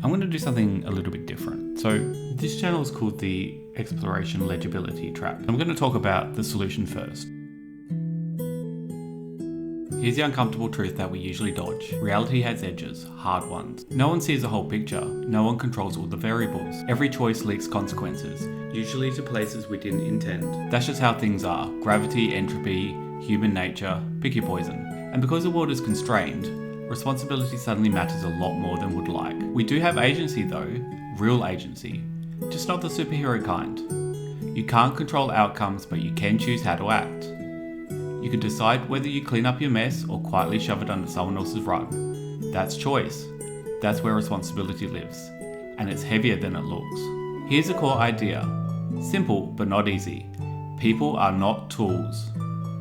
I'm going to do something a little bit different. So this channel is called the Exploration-Legibility trap. I'm going to talk about the solution first. Here's the uncomfortable truth that we usually dodge. Reality has edges, hard ones. No one sees the whole picture. No one controls all the variables. Every choice leaks consequences, usually to places we didn't intend. That's just how things are. Gravity, entropy, human nature, pick your poison. And because the world is constrained, responsibility suddenly matters a lot more than would like. We do have agency though, real agency, just not the superhero kind. You can't control outcomes, but you can choose how to act. You can decide whether you clean up your mess or quietly shove it under someone else's rug. That's choice. That's where responsibility lives. And it's heavier than it looks. Here's a core idea. Simple, but not easy. People are not tools.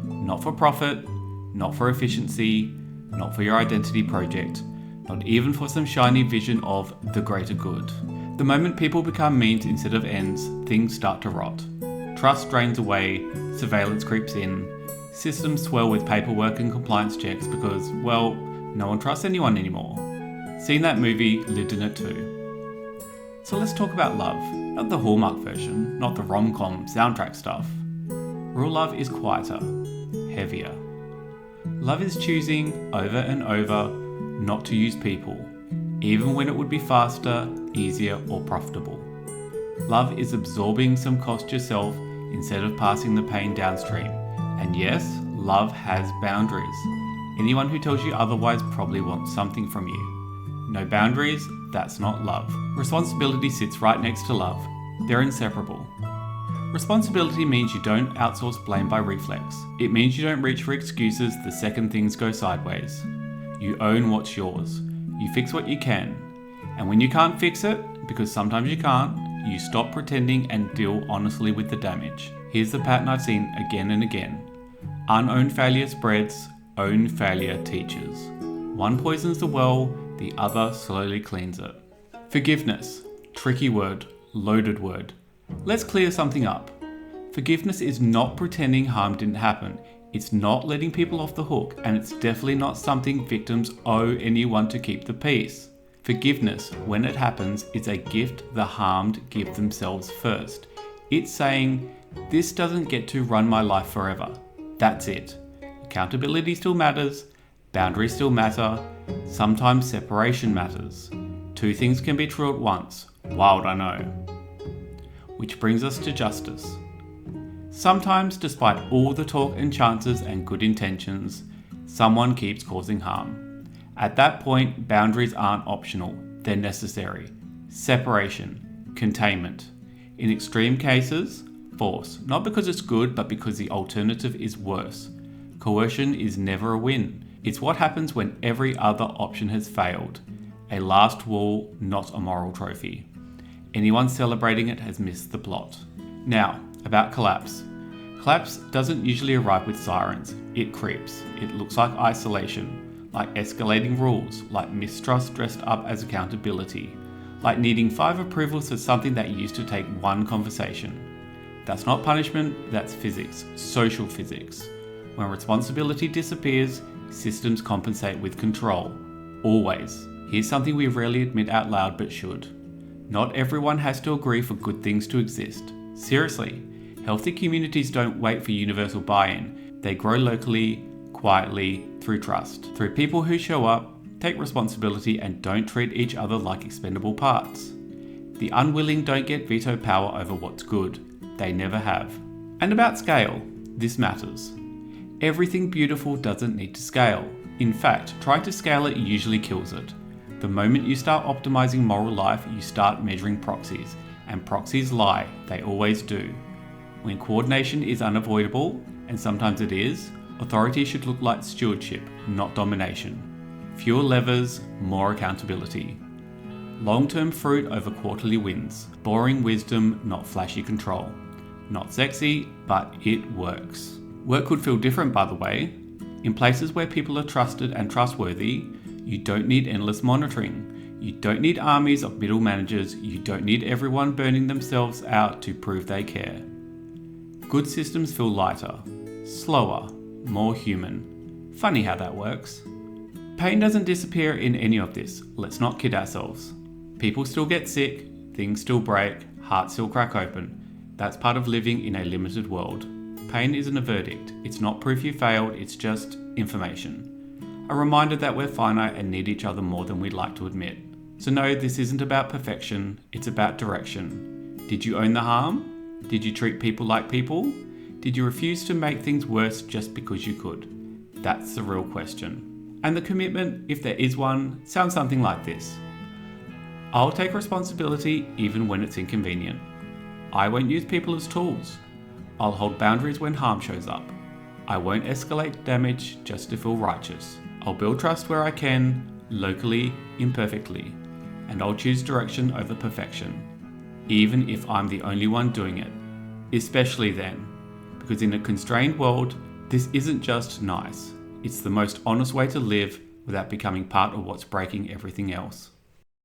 Not for profit, not for efficiency, not for your identity project, not even for some shiny vision of the greater good. The moment people become means instead of ends, things start to rot. Trust drains away, surveillance creeps in, systems swell with paperwork and compliance checks because, well, no one trusts anyone anymore. Seen that movie, lived in it too. So let's talk about love. Not the Hallmark version, not the rom-com soundtrack stuff. Real love is quieter, heavier. Love is choosing over and over not to use people, even when it would be faster, easier, or profitable. Love is absorbing some cost yourself instead of passing the pain downstream. And yes, love has boundaries. Anyone who tells you otherwise probably wants something from you. No boundaries, that's not love. Responsibility sits right next to love. They're inseparable. Responsibility means you don't outsource blame by reflex. It means you don't reach for excuses the second things go sideways. You own what's yours. You fix what you can. And when you can't fix it, because sometimes you can't, you stop pretending and deal honestly with the damage. Here's the pattern I've seen again and again. Unowned failure spreads, own failure teaches. One poisons the well, the other slowly cleans it. Forgiveness. Tricky word, loaded word. Let's clear something up. Forgiveness is not pretending harm didn't happen. It's not letting people off the hook, and it's definitely not something victims owe anyone to keep the peace. Forgiveness, when it happens, is a gift the harmed give themselves first. It's saying, this doesn't get to run my life forever. That's it. Accountability still matters, boundaries still matter, sometimes separation matters. Two things can be true at once. Wild, I know. Which brings us to justice. Sometimes, despite all the talk and chances and good intentions, someone keeps causing harm. At that point, boundaries aren't optional, they're necessary. Separation, containment. In extreme cases, force. Not because it's good, but because the alternative is worse. Coercion is never a win. It's what happens when every other option has failed. A last wall, not a moral trophy. Anyone celebrating it has missed the plot. Now, about collapse. Collapse doesn't usually arrive with sirens. It creeps. It looks like isolation, like escalating rules, like mistrust dressed up as accountability, like needing 5 approvals for something that used to take 1 conversation. That's not punishment, that's physics, social physics. When responsibility disappears, systems compensate with control. Always. Here's something we rarely admit out loud but should. Not everyone has to agree for good things to exist. Seriously, healthy communities don't wait for universal buy-in. They grow locally, quietly, through trust. Through people who show up, take responsibility, and don't treat each other like expendable parts. The unwilling don't get veto power over what's good. They never have. And about scale, this matters. Everything beautiful doesn't need to scale. In fact, trying to scale it usually kills it. The moment you start optimizing moral life, you start measuring proxies. And proxies lie, they always do. When coordination is unavoidable, and sometimes it is, authority should look like stewardship, not domination. Fewer levers, more accountability. Long-term fruit over quarterly wins. Boring wisdom, not flashy control. Not sexy, but it works. Work could feel different, by the way. In places where people are trusted and trustworthy, you don't need endless monitoring. You don't need armies of middle managers. You don't need everyone burning themselves out to prove they care. Good systems feel lighter, slower, more human. Funny how that works. Pain doesn't disappear in any of this. Let's not kid ourselves. People still get sick, things still break, hearts still crack open. That's part of living in a limited world. Pain isn't a verdict. It's not proof you failed, it's just information. A reminder that we're finite and need each other more than we'd like to admit. So no, this isn't about perfection, it's about direction. Did you own the harm? Did you treat people like people? Did you refuse to make things worse just because you could? That's the real question. And the commitment, if there is one, sounds something like this. I'll take responsibility even when it's inconvenient. I won't use people as tools. I'll hold boundaries when harm shows up. I won't escalate damage just to feel righteous. I'll build trust where I can, locally, imperfectly. And I'll choose direction over perfection, even if I'm the only one doing it. Especially then, because in a constrained world, this isn't just nice. It's the most honest way to live without becoming part of what's breaking everything else.